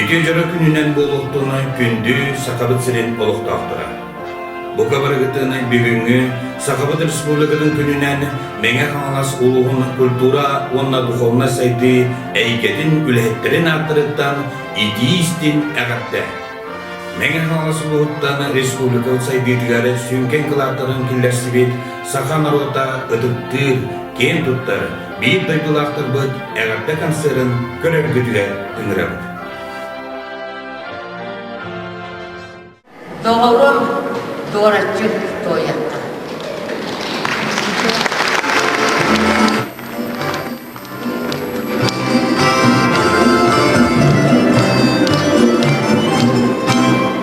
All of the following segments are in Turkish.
Ütüjörü gününen boluqtuğuna gündü Sakabıt sirin oluqtaqtıra. Bu kabarıgıtığına bugünkü Sakabıt Respublika'nın gününen Meğe Kanalas uluğun kultura onna duhovna saydı eyketin ülhetlerin arttırıktan ideistin ağatta. Meğe Kanalas uluğuttan Respublikalı saydıdıgары sünken kılartların killersi bit Saka narota ıdıktır, ken tuttar, bir duydulartır bıt ağatta kanserın körergüdüge tıngırabıd. Doğru, doğracık doyattı.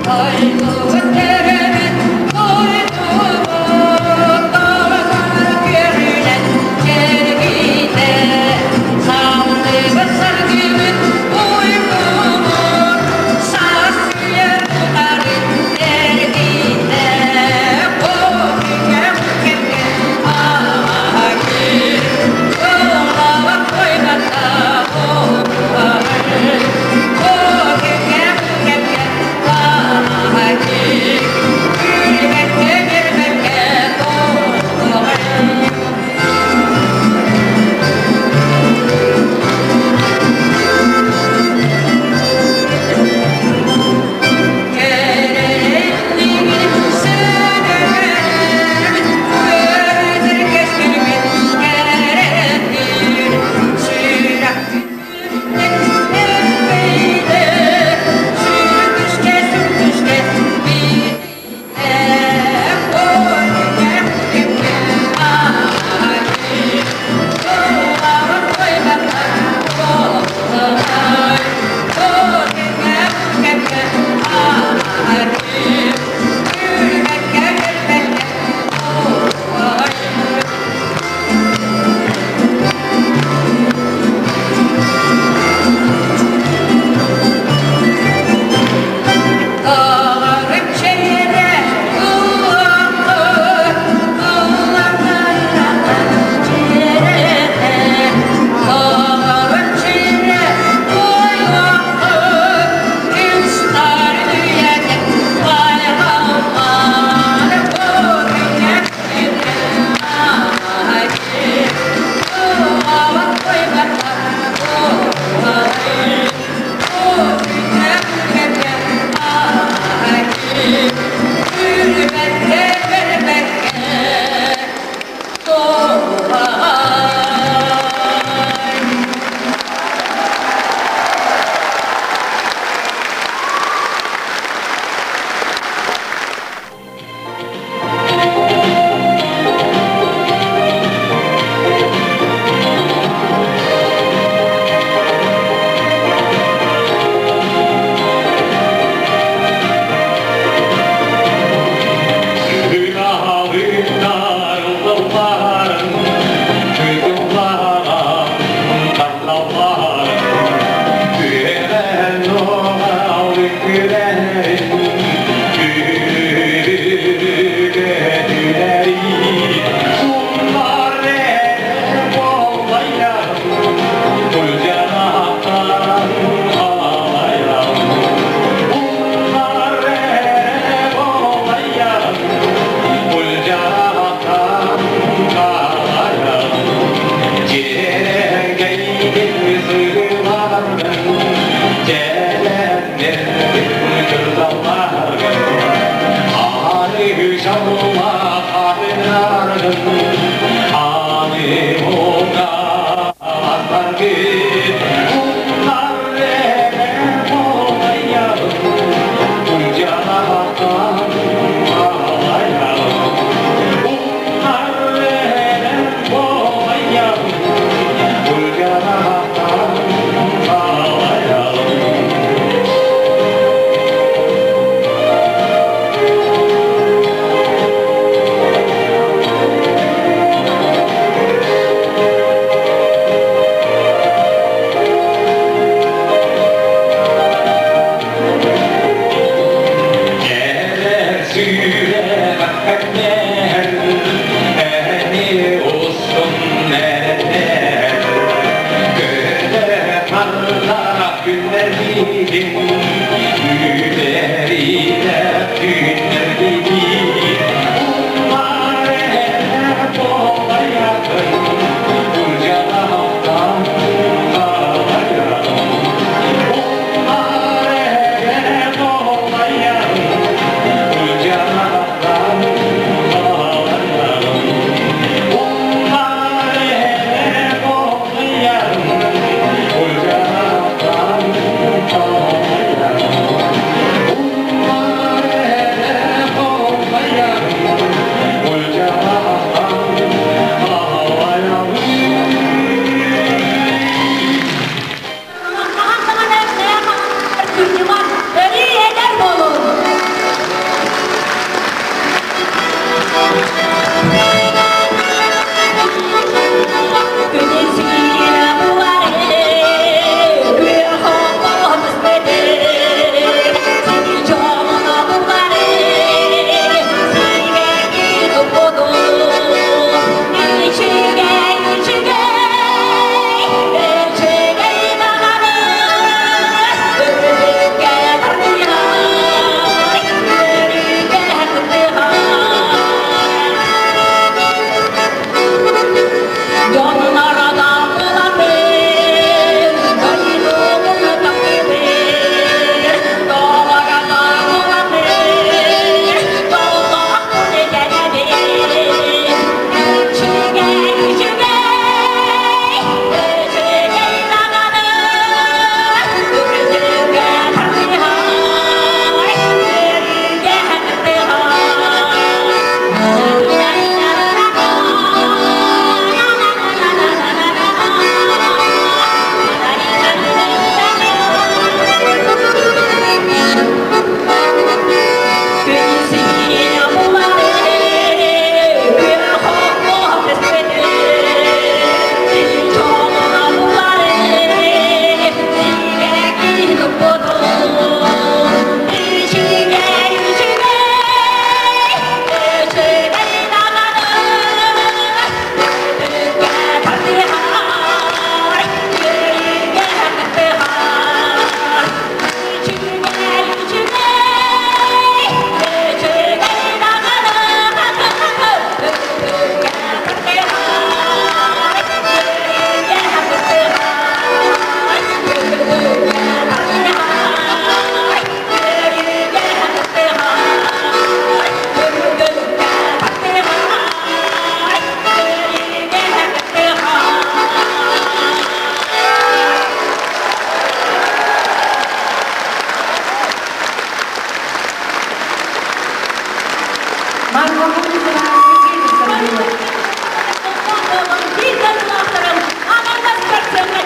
Oh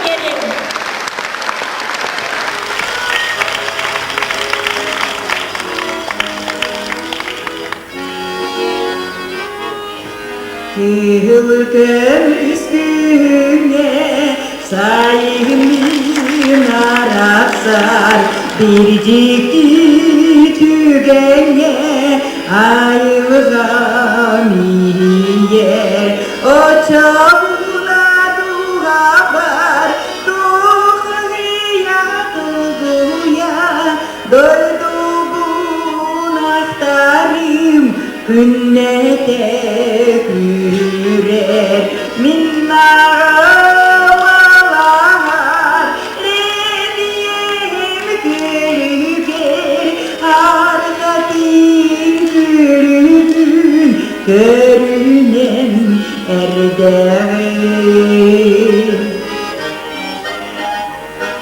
gelin. Yılgın üstüne sayımın arasar biricik tügene ayrılamiye o çabula duhabar duhaya duya doydu günahtarım günnete gürer minnalar rediyem gülger argatin gülgün görünen erdeğim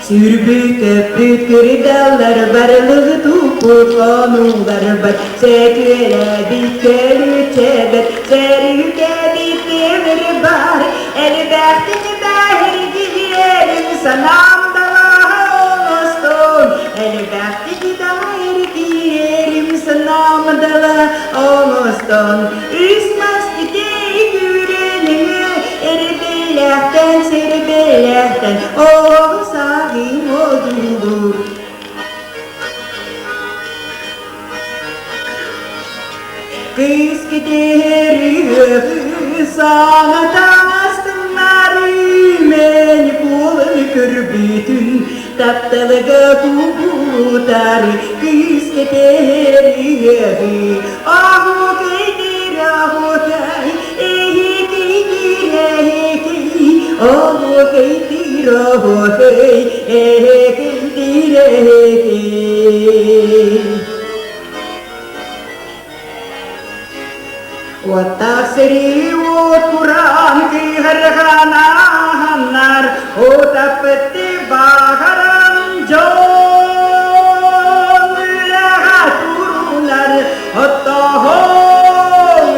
Sürbük öpük kırdalar barlığı tupuk onular var Seküle dikölü çebet serüke dikemir var Elbette dair giyerim sanamda olmuştum Elbette dair giyerim sanamda olmuştum Üsmastı gürenimi erbelekten serbelekten O sahim odur Kız gider sana tanıştımlarım Beni bulun kır bütün taptalığa kutarı Kız gider ahu gider ahu kay Ehi gider ehi ahu gider ahu kay Ehi gider ehi وتسري وقرآن کی ہر غانا ہنر ہوتا پتی باہرم جو لہا تورولر ہوتا ہو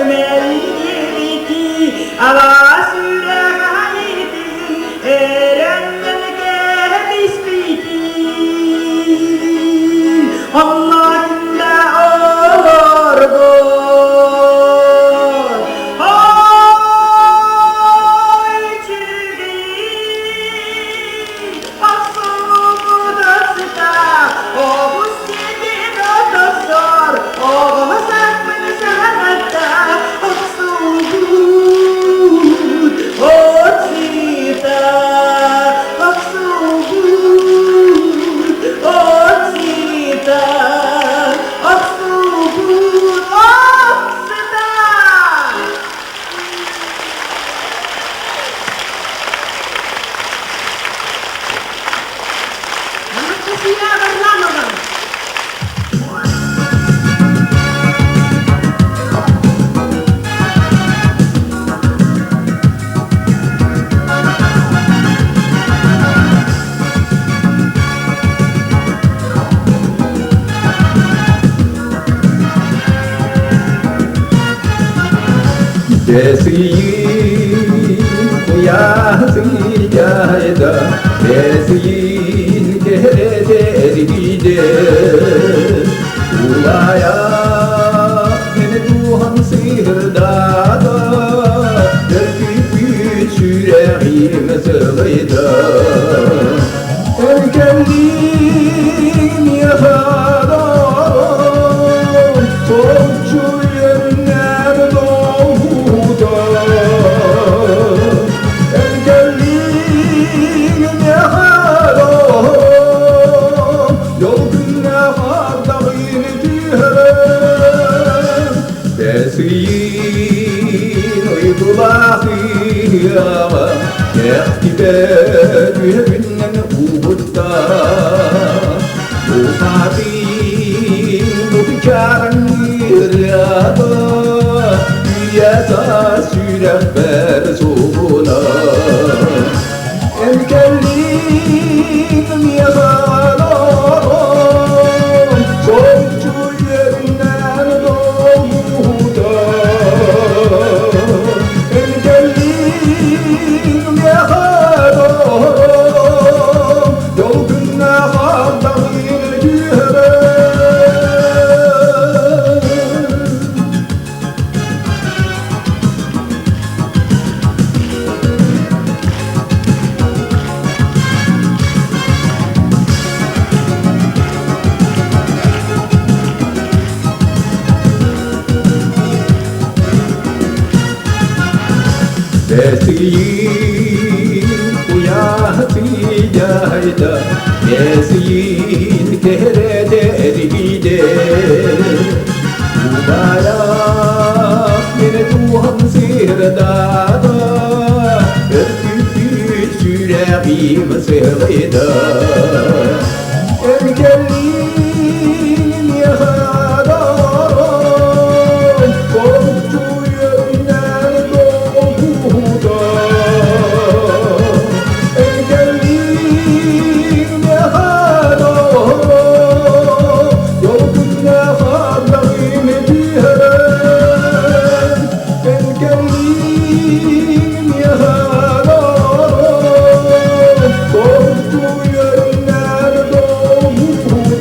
میری بیٹی آواز لگائی تھی رنگن کے بسپیتی اللہ زندہ اور گو Desin koyasın yayda Desin kereder gider Ulaya beni duhan sihirda da Dörküp yüreğim sığıyda Erkenliğim yasadan Soğukçu yerler doğuda Erkenliğim yasadan Yol günahar dağın tüherem Desin uygulahıyama Yektibe düğünden uğutta Bu sakin bu hikârın yırada Dünyada sürehber soğuna Emkelliğim yasalarım Soğukçu yerinden doğuda Emkelliğim yasalarım Esiyin uyatıyayda Esiyin kerede ergide Ubarak mene tuhan sirdada Öpüp yüreğim sevda Engellim yaharam Korktu yönden doğuda Engellim yaharam Yorgun yaharam dihren Engellim yaharam Korktu yönden doğuda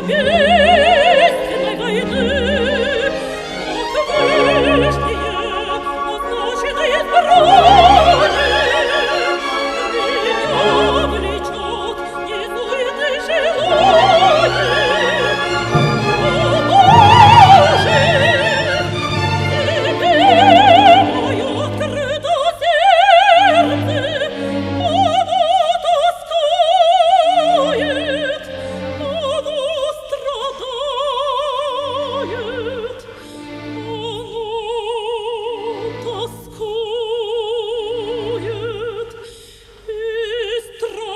бедственной войны, как прежние, означенные брони, меня влечет незуетный желание. О, Боже, тебе мое открыто сердце, оно тоскует, оно страдает, оно тоскует и страдает.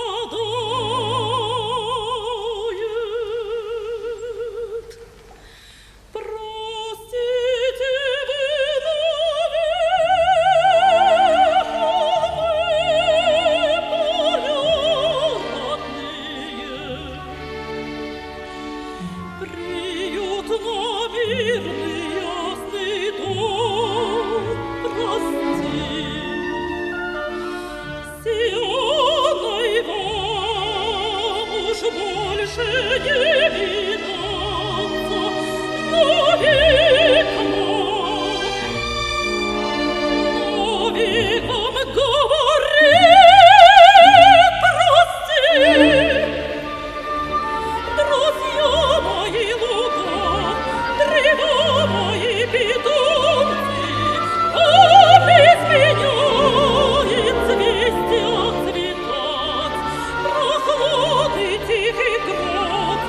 Простите приют на мирный ясный дом прости. Сионой вам уж больше не видаться, но веком говорит прости. Друзья мои луга, древа мои питомцы, без меня и цвести отцветать, прохладный тихий град,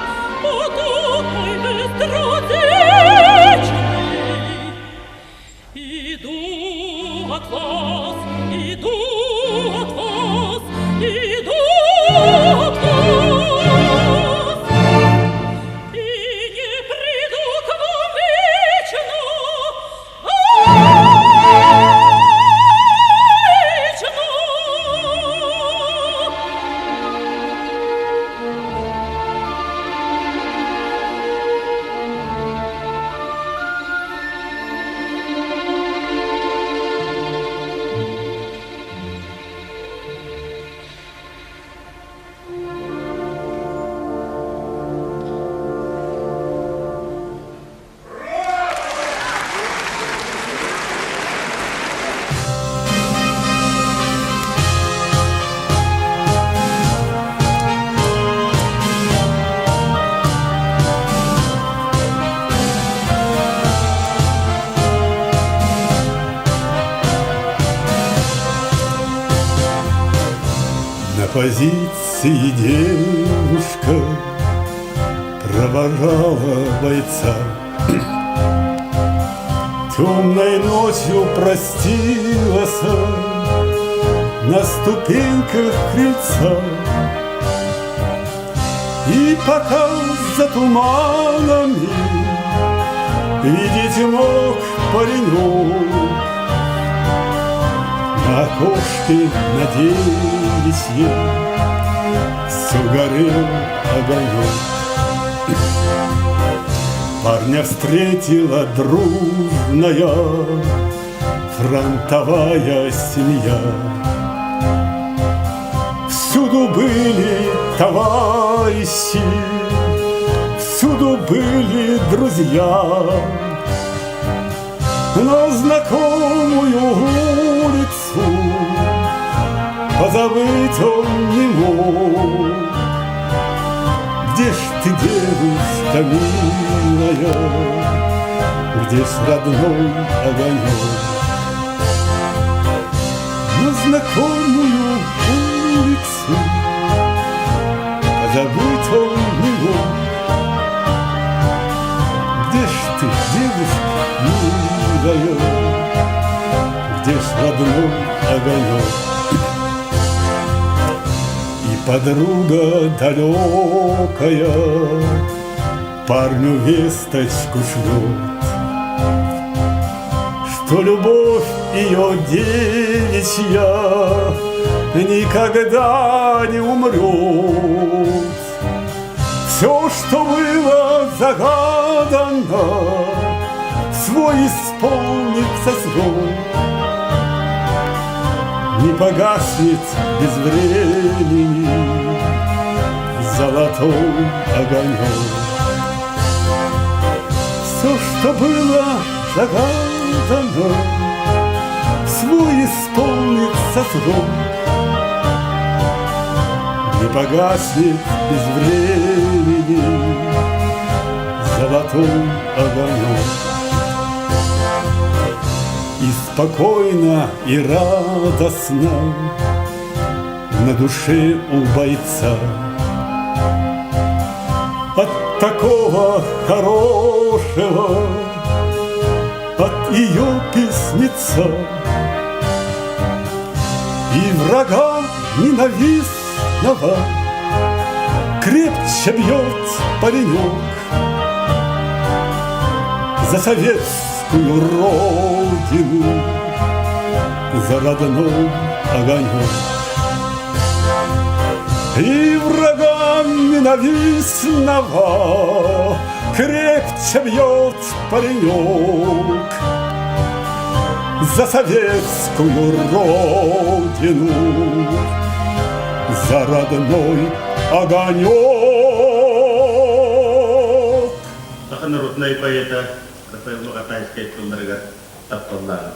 поток мой быстротечный. Иду от вас, иду от вас, иду от вас. И не приду к вам вечно, вечно. На позиции девушка провожала бойца. Темной ночью простилась на ступеньках крыльца. И пока за туманами видеть мог паренек, на окошке надеялись ей, все горел огонек. Парня встретила дружная фронтовая семья. Всюду были товарищи, всюду были друзья, но знакомую улицу позабыть он не мог. Где ж ты, девушка милая, где ж родной огонек? На знакомую улицу позабыть он не мог. Где ж ты, девушка милая, где ж родной огонек? И подруга далекая парню весточку шлет, что любовь ее девичья никогда не умрет. Все, что было загадано, свой исполнится срок. Не погаснет без времени золотой огонек. все, что было загадано, свой исполнится срок. Не погаснет без времени золотой огонек. И спокойно, и радостно на душе у бойца от такого хорошего, от ее песница. И врага ненавистного крепче бьет паренек за советскую родину, за родной огонек. И врагам ненавистного крепче бьет паренек за советскую родину, за родной огонек. Народная поэта Рафаэль Лукатайская Тундрага Тапталлара.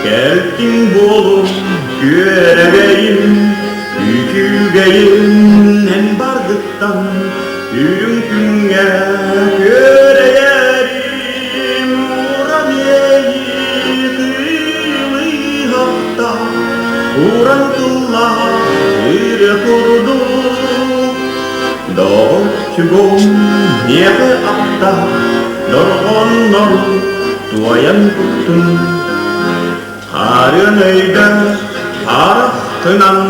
Keltin bolum göreveyim, küçügeyim en bardıktan Yürünkünge göreyerim Uğran yeyi kıylı hafta Uğran kılla bir kurdu Doğçugum niyete akta Dorgon noru tuayan kuttun Harın öyde haraftınan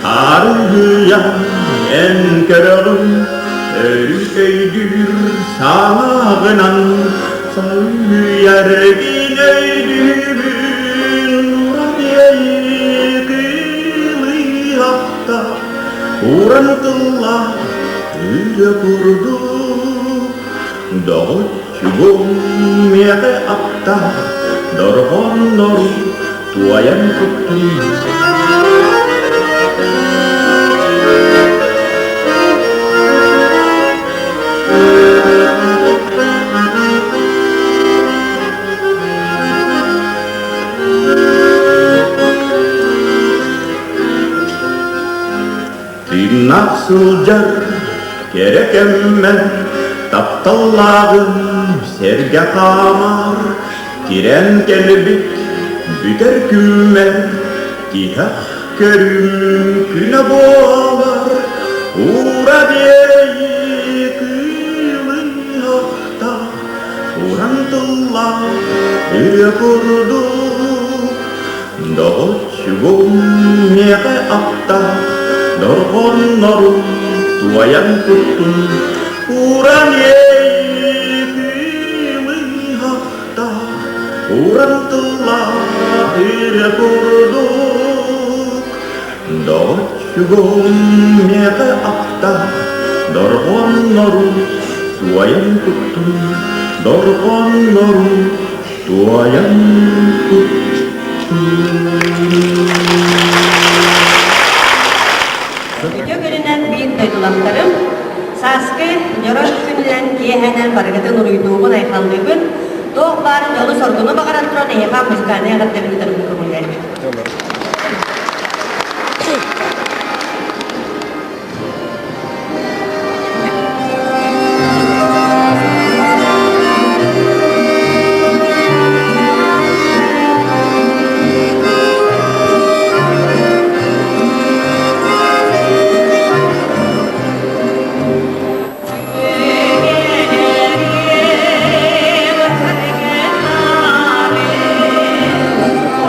Harın hıyan en keralım Ölük öydür sağlağınan Sayıyer bin öydürün Nuraniyeyi kıylı hafta Uğran kılla öyle kurdu Doğçugum niyete akta Dorgon noru tuayan kuttun Nasılcar gerek emmen Taptallağım serge kamar Tiren kelbik büter kümer Tihak körüm küne boğalar Uğra diyeyi kıylı hakta Uğrantıllah bir kurdu Doğçugum neke akta Dorgon noru tuayan kuttun Uğran yeyi kıylı hakta Uğrantıllah bir kurduk Doğçugum neke akta Dorgon noru tuayan kuttun Dorgon noru tuayan kuttun Video görünen büyük duygulanlarım, Saskı, Yoros gününden kiyehenen barıgıdın uyduğumun aykanlığın, doğukların yolu sorduğunu bakaran turan eyha müzikane yaratlarını kumulları.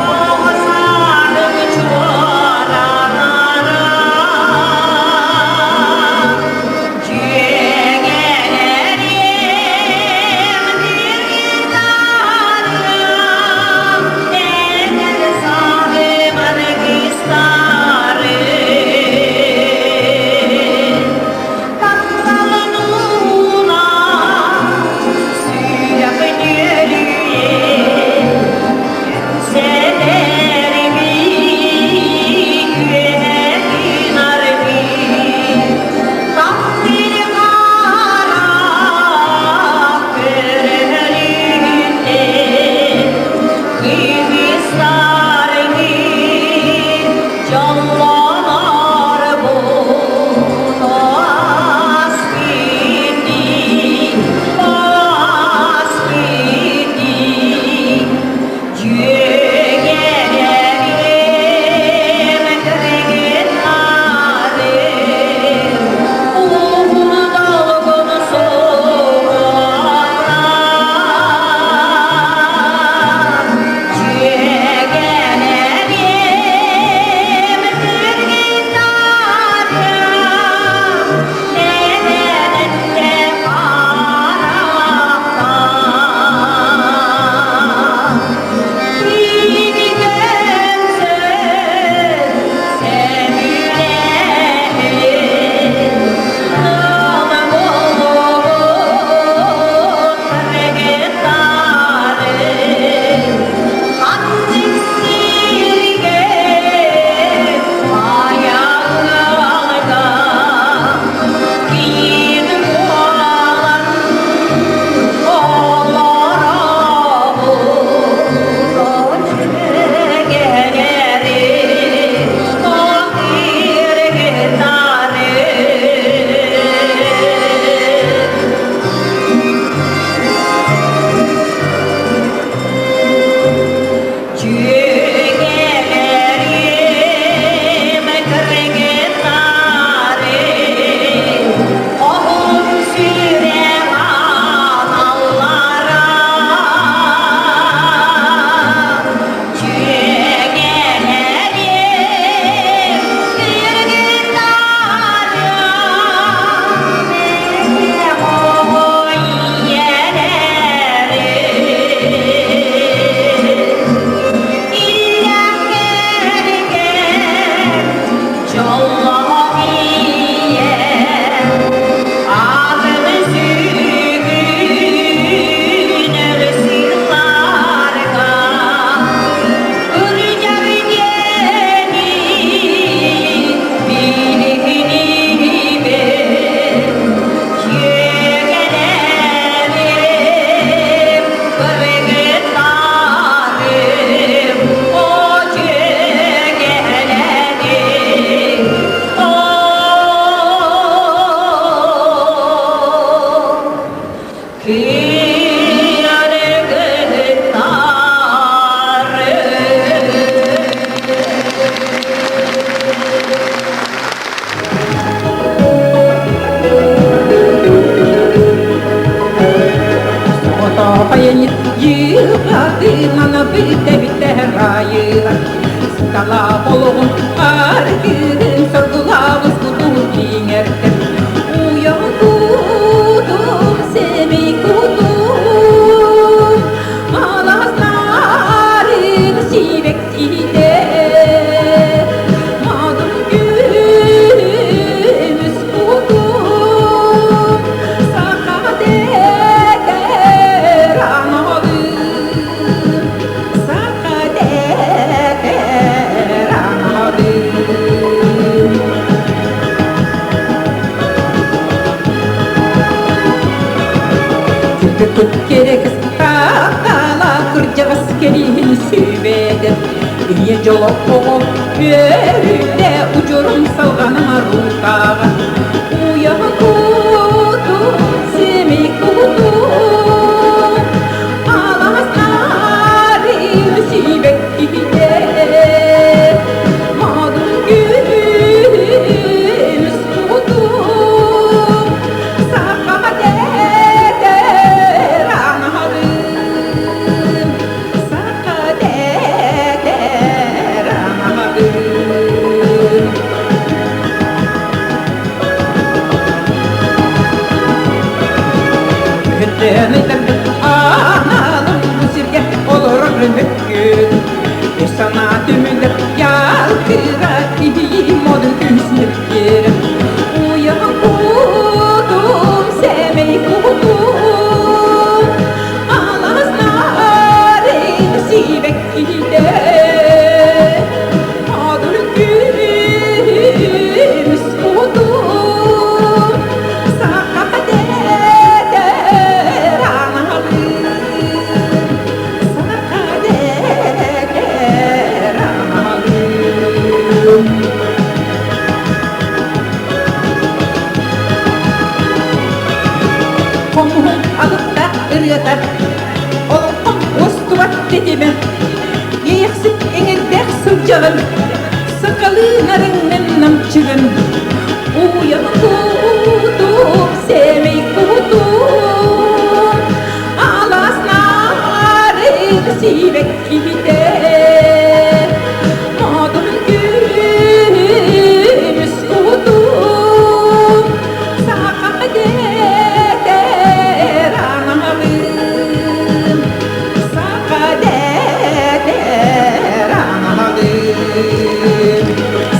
Oh Tut gerekes kakala kırcağız kelini sübeder İyi jolop boğup böyle ucurum salganıma rukağa Uyan kutu, semi kutu Alas narin sibek gider Madun gülümüz kutu Analım bu sirke olur mümkün Sana tümünde yalkırak gideyim odun küsnüp yerim Uyan kudum, sevmeyi kudum Alas narin sibek gider Odun gülümüz kudum Sakat eder analım Sakat eder analım Komuhum alıp da ırgatar Oğlum ostuvat dediğim Yeğsik eğildek sılcağın Sıkılınarının namçığın Uyan kudum, sevmeyi kudum Alas narin sibek gider Madun gülümüz kudum Sakat eder analım Sakat eder analım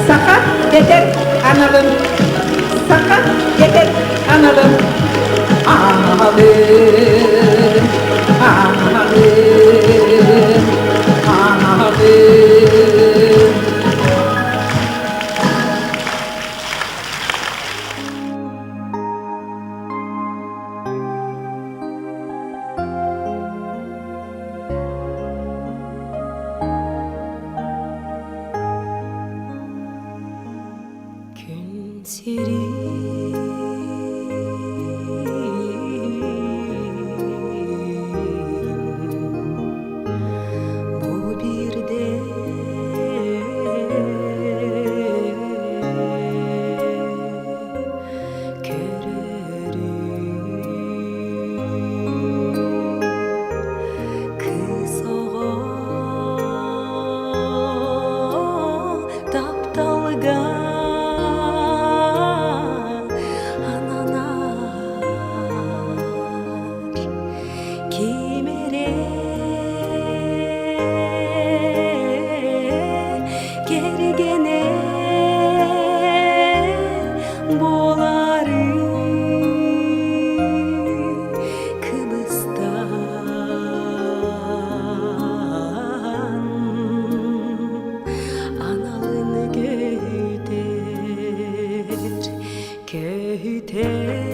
Sakat eder analım Sakat eder analım Analım Analım Analım Gün seri bu bir de kererim kız oğa tapdalga Kimere gergene boları Kıbrıs'tan analını göder köhter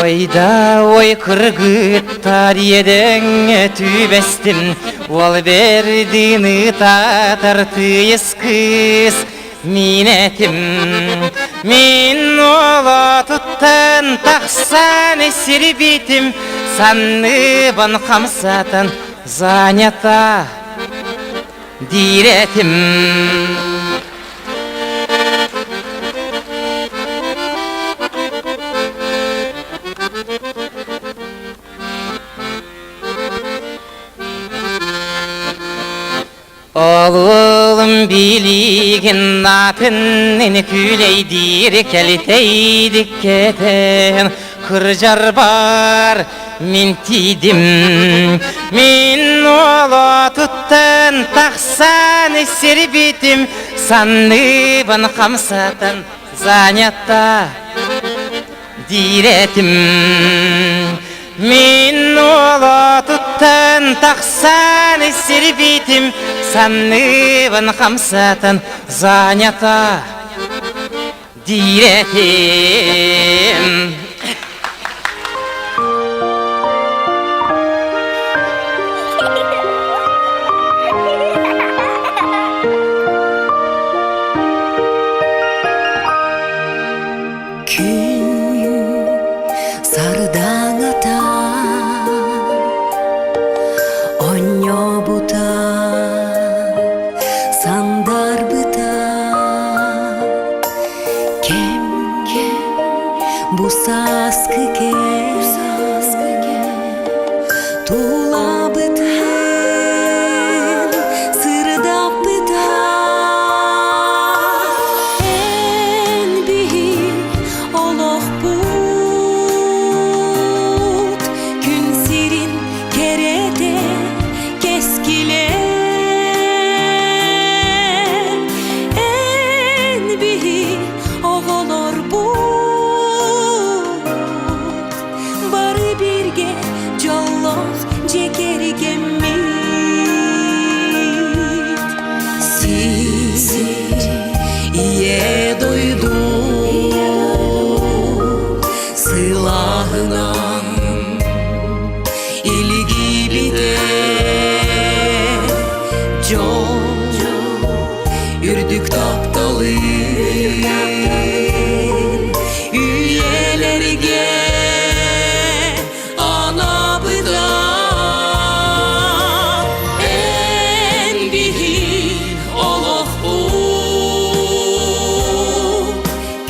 Oyda oy kırgıttar yeden tübestim Ol berdini tatartıyız kız Minetim Min ola tuttan taksan esir bitim Sanıban kamsatan zanyata diretim Oğlum biligin natın küleydir keliteydik keten Kırcar bar min tidim Min ola tuttan taksan esir bitim Sanıban kamsatan zanyatta diretim Min ola tuttan taksan esir bitim Sanıban kamsatan zanyata diretim Gün sardan ata Onyo buta Sandar bıta Kem bu saskı ke Tula bıtın Sırda bıta En büyük oloq but Gün sirin kerete keskile En büyük oğulor but Barı birge jolloq jekergemit Siz iye doydu Sılahınan ilgi bide Ürdük taptalı Üyelerge ana bıda En büyük oloq bu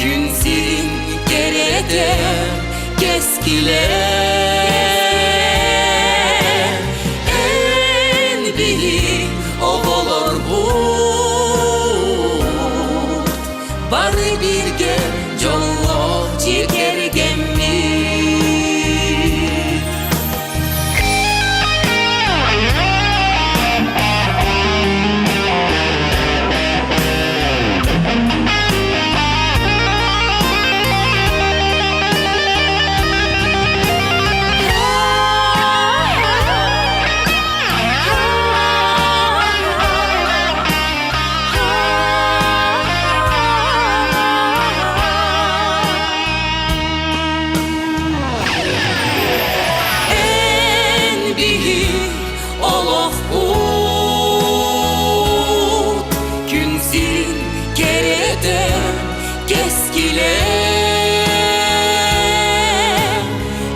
Gün sirin kerete keskile En büyük oğulor bu Barı birge jolloq jekergemit En büyük oloq but Gün sirin kerete keskile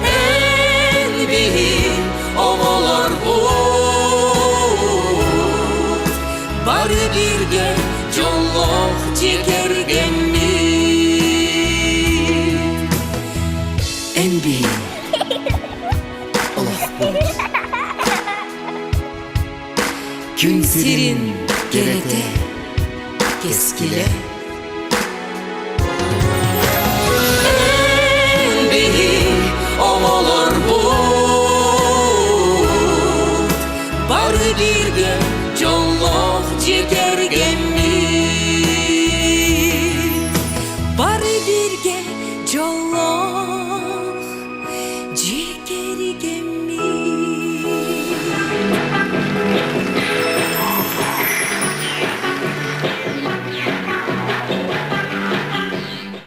En büyük oğulor but Barı birge jolloq jekergemit En büyük oloq but Gün sirin kerete keskile En büyük oğulor but Barı birge jolloq jekergemit Barı birge jolloq jekergemit